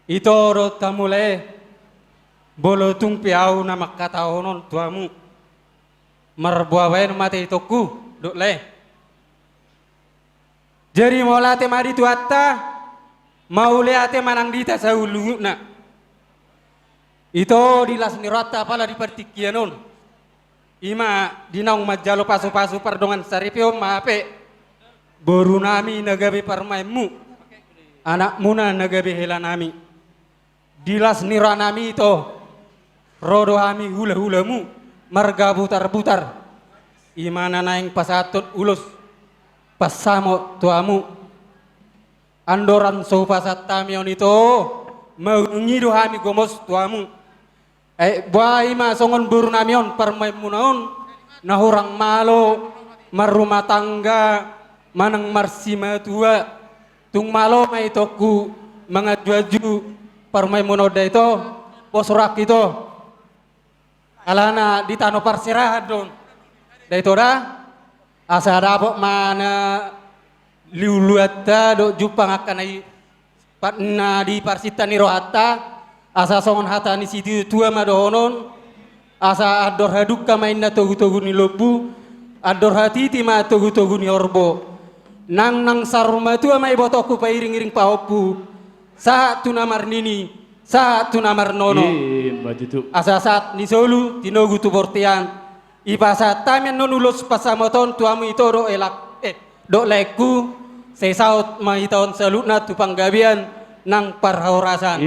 Ito tamule bolo tung piau na makataonon tuamu marbuawain mate itoku dok le. Jadi mola te mari tuatta maule ate manang dita saulu na. Ito dilas nirata pala di partikianon. Ima dinaung majalo pasu-pasu pardongan saripio maape boru nami nagabe parmaimu anak muna nagabe hela nami dilas nira nami ito rodo ami hula-hulamu marga butar-butar imana naing pasatut ulus pasamo tuamu andoran so pasat tamion ito mengido hami gomos tuamu buai ma songon buru namion parmaimu naon nahurang malo marumah tangga manang marsima tua tung malo mai toku mangaju parmai monoda itu posorak itu alana di tano parsirahan don da itu dah asa dapok mana liuluata do jupang akan ai patna di parsita ni rohata asa songon hata ni situ tua madonon asa ador hadukka mainna togu-togu ni lobu ador hati ma togu-togu ni orbo nang saruma tua mai botoku pa iring-iring paopu saat tu namar nini saat tu namar nono asa saat ni solu tinogu tu bortian ipasa tamian nonulus pasamoton tuamu itu do elak do leku sesaut mai tahun selutna tu panggabian nang parhaurasan